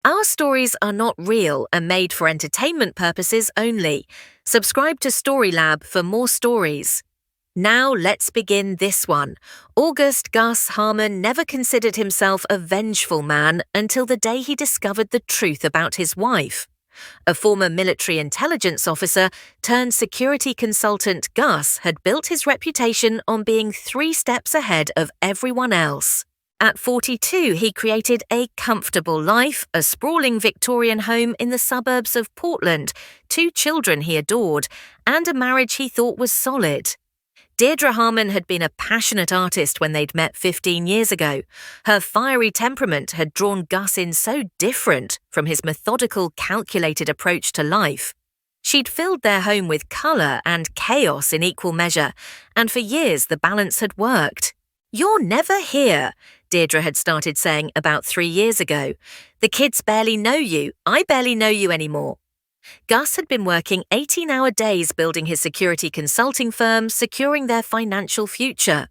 Our stories are not real and made for entertainment purposes only. Subscribe to Storylab for more stories. Now let's begin this one. August Gus Harmon never considered himself a vengeful man until the day he discovered the truth about his wife. A former military intelligence officer turned security consultant, Gus had built his reputation on being 3 steps ahead of everyone else. At 42, he created a comfortable life, a sprawling Victorian home in the suburbs of Portland, 2 children he adored, and a marriage he thought was solid. Deirdre Harmon had been a passionate artist when they'd met 15 years ago. Her fiery temperament had drawn Gus in so different from his methodical, calculated approach to life. She'd filled their home with colour and chaos in equal measure, and for years the balance had worked. "You're never here," Deirdre had started saying about 3 years ago. "The kids barely know you. I barely know you anymore." Gus had been working 18-hour days building his security consulting firm, securing their financial future.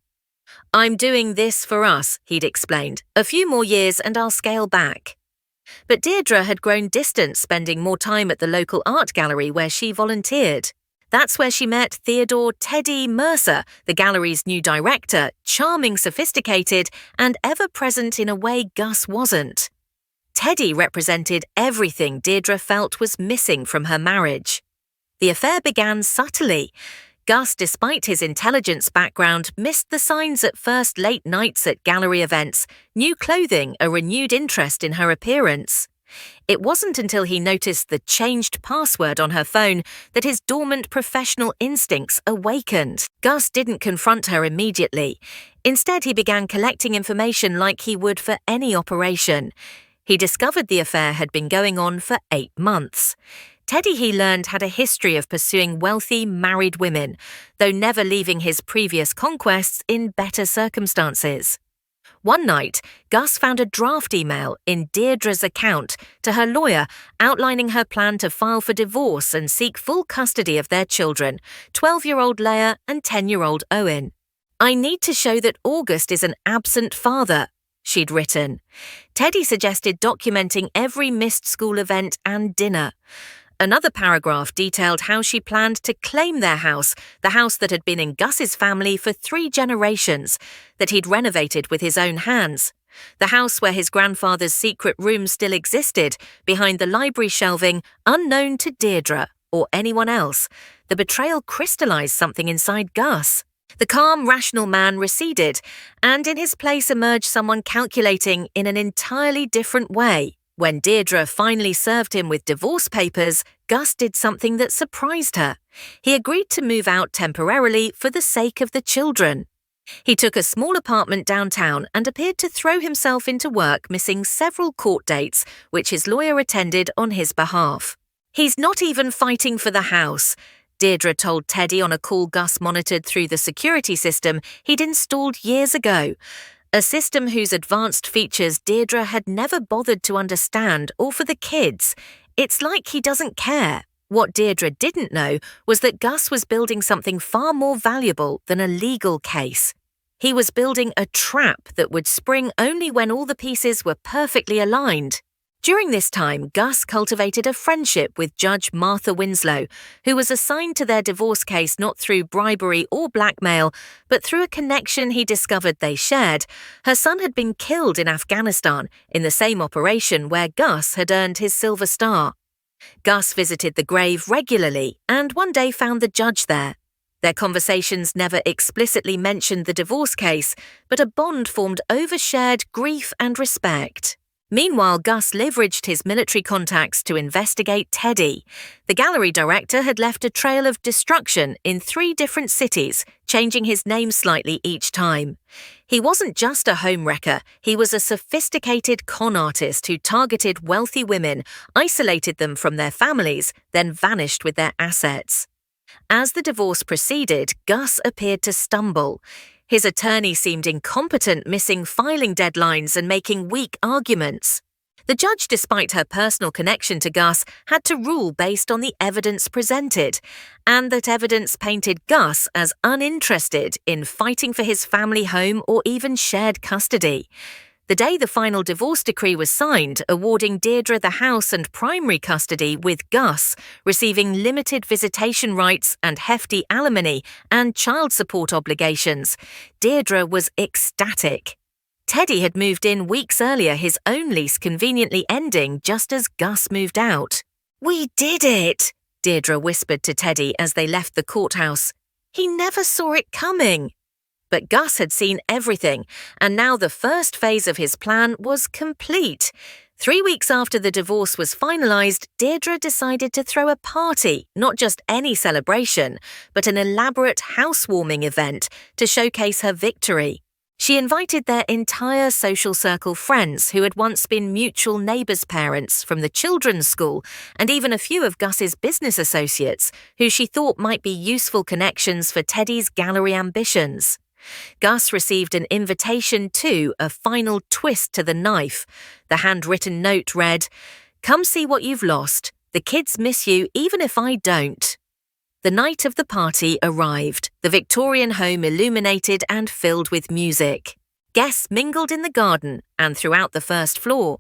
"I'm doing this for us," he'd explained. "A few more years and I'll scale back." But Deirdre had grown distant, spending more time at the local art gallery where she volunteered. That's where she met Theodore "Teddy" Mercer, the gallery's new director, charming, sophisticated, and ever-present in a way Gus wasn't. Teddy represented everything Deirdre felt was missing from her marriage. The affair began subtly. Gus, despite his intelligence background, missed the signs at first: late nights at gallery events, new clothing, a renewed interest in her appearance. It wasn't until he noticed the changed password on her phone that his dormant professional instincts awakened. Gus didn't confront her immediately. Instead, he began collecting information like he would for any operation. He discovered the affair had been going on for 8 months. Teddy, he learned, had a history of pursuing wealthy, married women, though never leaving his previous conquests in better circumstances. One night, Gus found a draft email in Deirdre's account to her lawyer outlining her plan to file for divorce and seek full custody of their children, 12-year-old Leah and 10-year-old Owen. "I need to show that August is an absent father," she'd written. Teddy suggested documenting every missed school event and dinner. Another paragraph detailed how she planned to claim their house, the house that had been in Gus's family for 3 generations, that he'd renovated with his own hands. The house where his grandfather's secret room still existed, behind the library shelving, unknown to Deirdre or anyone else. The betrayal crystallized something inside Gus. The calm, rational man receded, and in his place emerged someone calculating in an entirely different way. When Deirdre finally served him with divorce papers, Gus did something that surprised her. He agreed to move out temporarily for the sake of the children. He took a small apartment downtown and appeared to throw himself into work, missing several court dates, which his lawyer attended on his behalf. "He's not even fighting for the house," Deirdre told Teddy on a call Gus monitored through the security system he'd installed years ago. A system whose advanced features Deirdre had never bothered to understand, or for the kids. It's like he doesn't care. What Deirdre didn't know was that Gus was building something far more valuable than a legal case. He was building a trap that would spring only when all the pieces were perfectly aligned. During this time, Gus cultivated a friendship with Judge Martha Winslow, who was assigned to their divorce case not through bribery or blackmail, but through a connection he discovered they shared. Her son had been killed in Afghanistan, in the same operation where Gus had earned his Silver Star. Gus visited the grave regularly and one day found the judge there. Their conversations never explicitly mentioned the divorce case, but a bond formed over shared grief and respect. Meanwhile, Gus leveraged his military contacts to investigate Teddy. The gallery director had left a trail of destruction in 3 different cities, changing his name slightly each time. He wasn't just a homewrecker, he was a sophisticated con artist who targeted wealthy women, isolated them from their families, then vanished with their assets. As the divorce proceeded, Gus appeared to stumble. His attorney seemed incompetent, missing filing deadlines and making weak arguments. The judge, despite her personal connection to Gus, had to rule based on the evidence presented, and that evidence painted Gus as uninterested in fighting for his family home or even shared custody. The day the final divorce decree was signed, awarding Deirdre the house and primary custody with Gus, receiving limited visitation rights and hefty alimony and child support obligations, Deirdre was ecstatic. Teddy had moved in weeks earlier, his own lease conveniently ending just as Gus moved out. "We did it," Deirdre whispered to Teddy as they left the courthouse. "He never saw it coming." But Gus had seen everything, and now the first phase of his plan was complete. 3 weeks after the divorce was finalized, Deirdre decided to throw a party, not just any celebration, but an elaborate housewarming event to showcase her victory. She invited their entire social circle friends who had once been mutual neighbours' parents from the children's school, and even a few of Gus's business associates, who she thought might be useful connections for Teddy's gallery ambitions. Gus received an invitation to a final twist to the knife. The handwritten note read, "Come see what you've lost. The kids miss you even if I don't." The night of the party arrived, the Victorian home illuminated and filled with music. Guests mingled in the garden and throughout the first floor.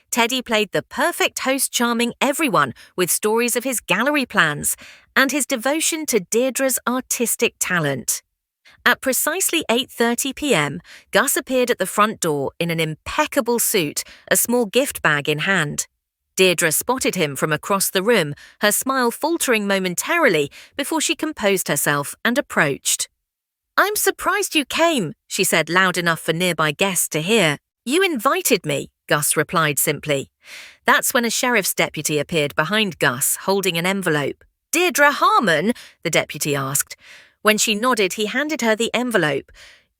Teddy played the perfect host, charming everyone with stories of his gallery plans and his devotion to Deirdre's artistic talent. At precisely 8:30 p.m, Gus appeared at the front door in an impeccable suit, a small gift bag in hand. Deirdre spotted him from across the room, her smile faltering momentarily before she composed herself and approached. "I'm surprised you came," she said loud enough for nearby guests to hear. "You invited me," Gus replied simply. That's when a sheriff's deputy appeared behind Gus, holding an envelope. "Deirdre Harmon?" the deputy asked. When she nodded, he handed her the envelope.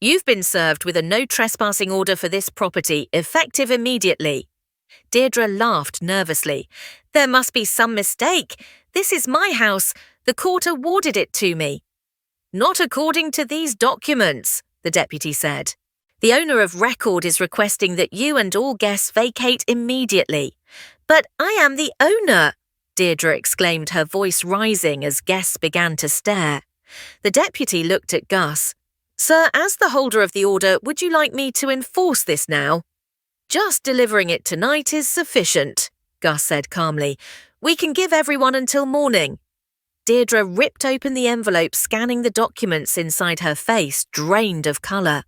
"You've been served with a no trespassing order for this property, effective immediately." Deirdre laughed nervously. "There must be some mistake. This is my house. The court awarded it to me." "Not according to these documents," the deputy said. "The owner of record is requesting that you and all guests vacate immediately." "But I am the owner," Deirdre exclaimed, her voice rising as guests began to stare. The deputy looked at Gus. "Sir, as the holder of the order, would you like me to enforce this now?" "Just delivering it tonight is sufficient," Gus said calmly. "We can give everyone until morning." Deirdre ripped open the envelope, scanning the documents inside, her face drained of colour.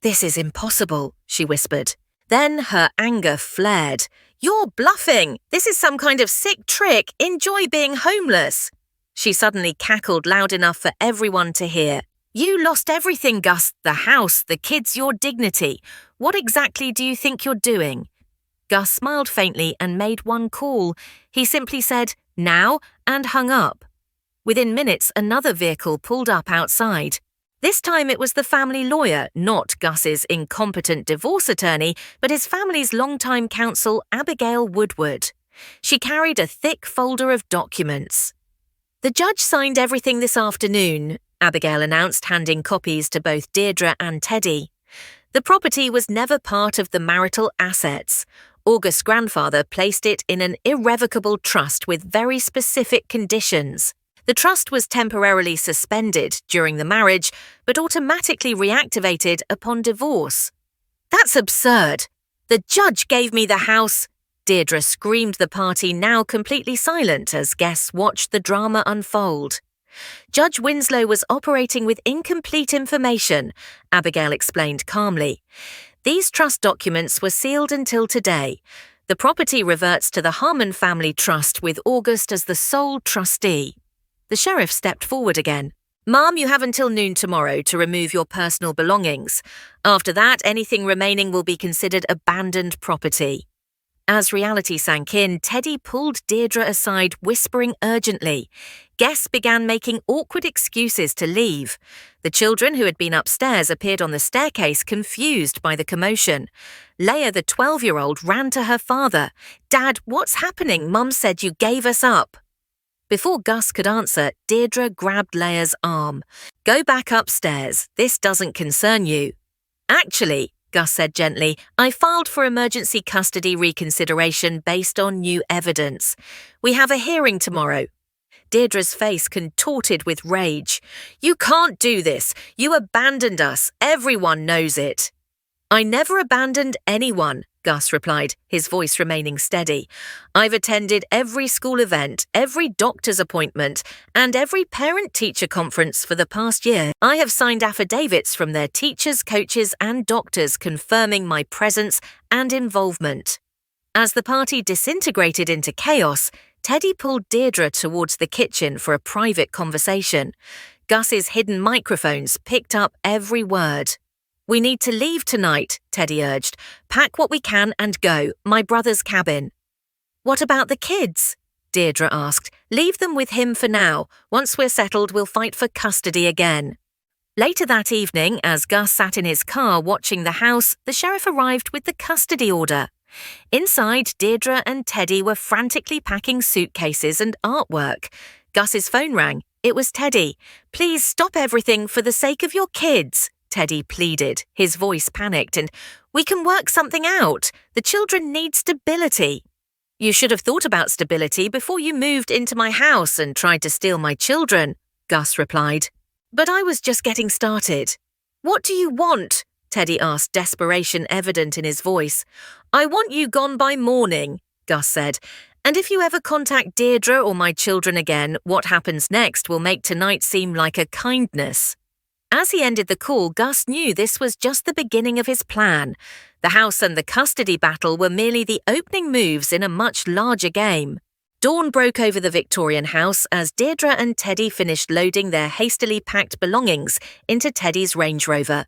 "This is impossible," she whispered. Then her anger flared. "You're bluffing! This is some kind of sick trick! Enjoy being homeless!" She suddenly cackled loud enough for everyone to hear. "You lost everything, Gus. The house, the kids, your dignity. What exactly do you think you're doing?" Gus smiled faintly and made one call. He simply said, "Now," and hung up. Within minutes, another vehicle pulled up outside. This time it was the family lawyer, not Gus's incompetent divorce attorney, but his family's longtime counsel, Abigail Woodward. She carried a thick folder of documents. "The judge signed everything this afternoon," Abigail announced, handing copies to both Deirdre and Teddy. The property was never part of the marital assets. August's grandfather placed it in an irrevocable trust with very specific conditions. The trust was temporarily suspended during the marriage, but automatically reactivated upon divorce. "That's absurd! The judge gave me the house!" Deirdre screamed, the party now completely silent as guests watched the drama unfold. "Judge Winslow was operating with incomplete information," Abigail explained calmly. "These trust documents were sealed until today. The property reverts to the Harmon family trust with August as the sole trustee." The sheriff stepped forward again. "Ma'am, you have until noon tomorrow to remove your personal belongings. After that, anything remaining will be considered abandoned property." As reality sank in, Teddy pulled Deirdre aside, whispering urgently. Guests began making awkward excuses to leave. The children who had been upstairs appeared on the staircase, confused by the commotion. Leah, the 12-year-old, ran to her father. "Dad, what's happening? Mum said you gave us up." Before Gus could answer, Deirdre grabbed Leah's arm. "Go back upstairs. This doesn't concern you." "Actually," Gus said gently, "I filed for emergency custody reconsideration based on new evidence. We have a hearing tomorrow." Deirdre's face contorted with rage. "You can't do this. You abandoned us. Everyone knows it." I never abandoned anyone, Gus replied, his voice remaining steady. I've attended every school event, every doctor's appointment, and every parent-teacher conference for the past year. I have signed affidavits from their teachers, coaches, and doctors confirming my presence and involvement. As the party disintegrated into chaos, Teddy pulled Deirdre towards the kitchen for a private conversation. Gus's hidden microphones picked up every word. We need to leave tonight, Teddy urged. Pack what we can and go, my brother's cabin. What about the kids? Deirdre asked. Leave them with him for now. Once we're settled, we'll fight for custody again. Later that evening, as Gus sat in his car watching the house, the sheriff arrived with the custody order. Inside, Deirdre and Teddy were frantically packing suitcases and artwork. Gus's phone rang. It was Teddy. Please stop everything for the sake of your kids, Teddy pleaded, his voice panicked, and we can work something out. The children need stability. You should have thought about stability before you moved into my house and tried to steal my children, Gus replied. But I was just getting started. What do you want? Teddy asked, desperation evident in his voice. I want you gone by morning, Gus said. And if you ever contact Deirdre or my children again, what happens next will make tonight seem like a kindness. As he ended the call, Gus knew this was just the beginning of his plan. The house and the custody battle were merely the opening moves in a much larger game. Dawn broke over the Victorian house as Deirdre and Teddy finished loading their hastily packed belongings into Teddy's Range Rover.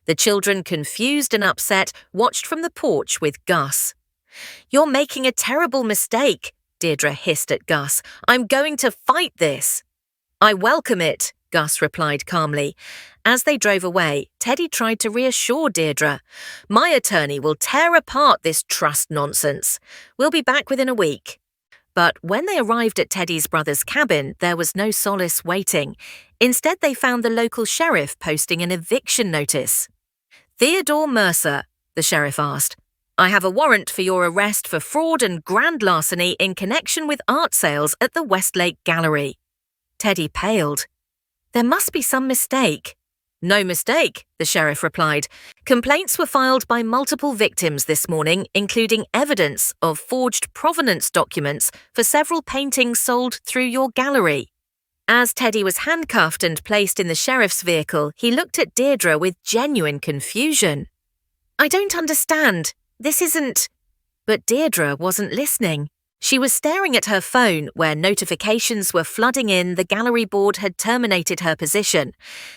The children, confused and upset, watched from the porch with Gus. You're making a terrible mistake, Deirdre hissed at Gus. I'm going to fight this. I welcome it, Gus replied calmly. As they drove away, Teddy tried to reassure Deirdre. My attorney will tear apart this trust nonsense. We'll be back within a week. But when they arrived at Teddy's brother's cabin, there was no solace waiting. Instead, they found the local sheriff posting an eviction notice. Theodore Mercer, the sheriff asked. I have a warrant for your arrest for fraud and grand larceny in connection with art sales at the Westlake Gallery. Teddy paled. There must be some mistake. No mistake, the sheriff replied. Complaints were filed by multiple victims this morning, including evidence of forged provenance documents for several paintings sold through your gallery. As Teddy was handcuffed and placed in the sheriff's vehicle, he looked at Deirdre with genuine confusion. I don't understand. This isn't... But Deirdre wasn't listening. She was staring at her phone where notifications were flooding in. The gallery board had terminated her position.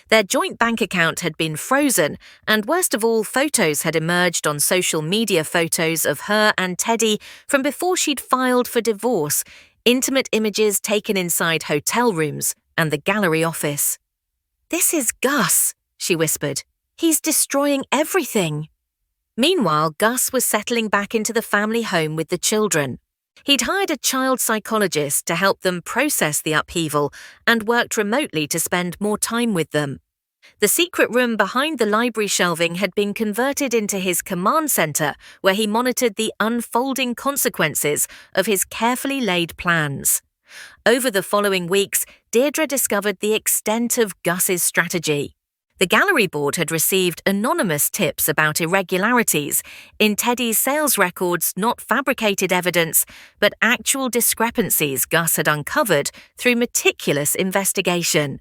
Their joint bank account had been frozen, and worst of all, photos had emerged on social media, photos of her and Teddy from before she'd filed for divorce, intimate images taken inside hotel rooms and the gallery office. This is Gus, she whispered. He's destroying everything. Meanwhile, Gus was settling back into the family home with the children. He'd hired a child psychologist to help them process the upheaval and worked remotely to spend more time with them. The secret room behind the library shelving had been converted into his command center, where he monitored the unfolding consequences of his carefully laid plans. Over the following weeks, Deirdre discovered the extent of Gus's strategy. The gallery board had received anonymous tips about irregularities in Teddy's sales records, not fabricated evidence, but actual discrepancies Gus had uncovered through meticulous investigation.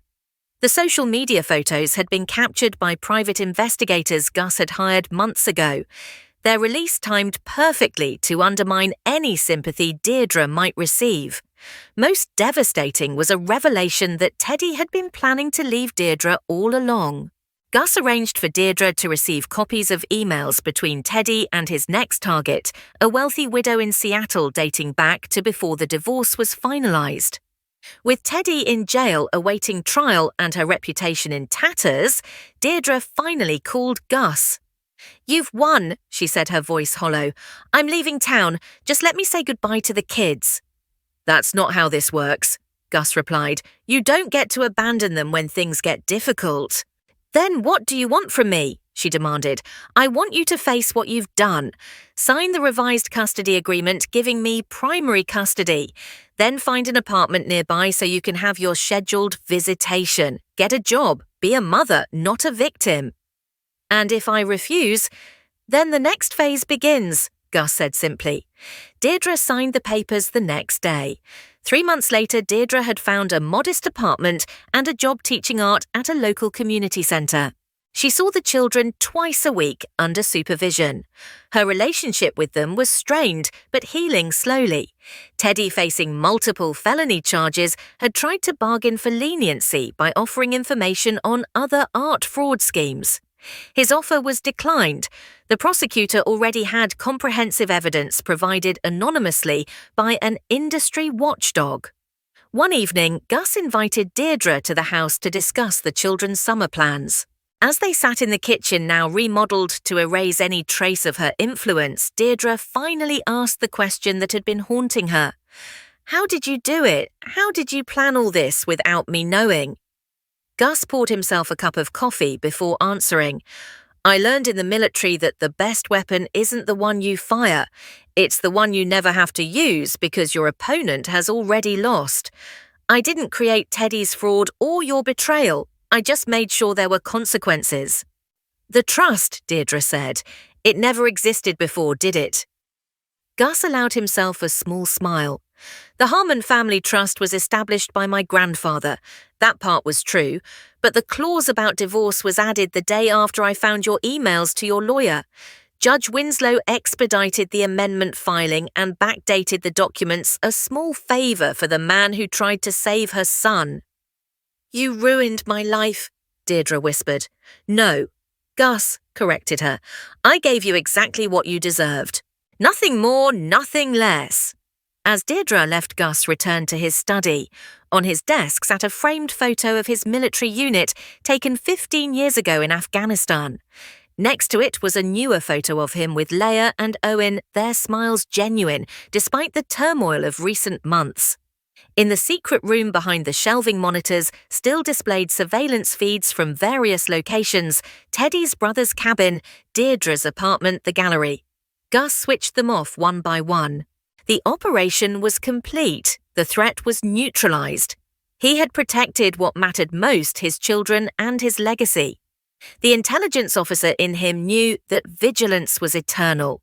The social media photos had been captured by private investigators Gus had hired months ago. Their release timed perfectly to undermine any sympathy Deirdre might receive. Most devastating was a revelation that Teddy had been planning to leave Deirdre all along. Gus arranged for Deirdre to receive copies of emails between Teddy and his next target, a wealthy widow in Seattle dating back to before the divorce was finalized. With Teddy in jail awaiting trial and her reputation in tatters, Deirdre finally called Gus. You've won, she said, her voice hollow. I'm leaving town. Just let me say goodbye to the kids. That's not how this works, Gus replied. You don't get to abandon them when things get difficult. Then what do you want from me? She demanded. I want you to face what you've done. Sign the revised custody agreement giving me primary custody. Then find an apartment nearby so you can have your scheduled visitation. Get a job. Be a mother, not a victim. And if I refuse, Then the next phase begins, Gus said simply. Deirdre signed the papers the next day. 3 months later, Deirdre had found a modest apartment and a job teaching art at a local community centre. She saw the children twice a week under supervision. Her relationship with them was strained, but healing slowly. Teddy, facing multiple felony charges, had tried to bargain for leniency by offering information on other art fraud schemes. His offer was declined. The prosecutor already had comprehensive evidence provided anonymously by an industry watchdog. One evening, Gus invited Deirdre to the house to discuss the children's summer plans. As they sat in the kitchen, now remodelled to erase any trace of her influence, Deirdre finally asked the question that had been haunting her. "How did you do it? How did you plan all this without me knowing?" Gus poured himself a cup of coffee before answering. "I learned in the military that the best weapon isn't the one you fire. It's the one you never have to use because your opponent has already lost. I didn't create Teddy's fraud or your betrayal. I just made sure there were consequences." "The trust," Deirdre said. "It never existed before, did it?" Gus allowed himself a small smile. "The Harmon family trust was established by my grandfather. That part was true, but the clause about divorce was added the day after I found your emails to your lawyer. Judge Winslow expedited the amendment filing and backdated the documents, a small favour for the man who tried to save her son." "You ruined my life," Deirdre whispered. "No," Gus corrected her. "I gave you exactly what you deserved. Nothing more, nothing less." As Deirdre left, Gus returned to his study. On his desk sat a framed photo of his military unit taken 15 years ago in Afghanistan. Next to it was a newer photo of him with Leia and Owen, their smiles genuine, despite the turmoil of recent months. In the secret room behind the shelving monitors still displayed surveillance feeds from various locations: Teddy's brother's cabin, Deirdre's apartment, the gallery. Gus switched them off one by one. The operation was complete. The threat was neutralized. He had protected what mattered most: his children and his legacy. The intelligence officer in him knew that vigilance was eternal.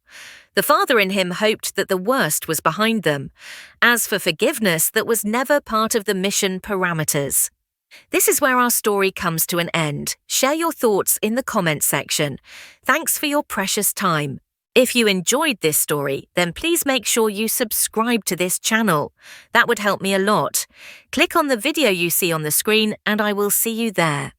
The father in him hoped that the worst was behind them. As for forgiveness, that was never part of the mission parameters. This is where our story comes to an end. Share your thoughts in the comments section. Thanks for your precious time. If you enjoyed this story, then please make sure you subscribe to this channel. That would help me a lot. Click on the video you see on the screen and I will see you there.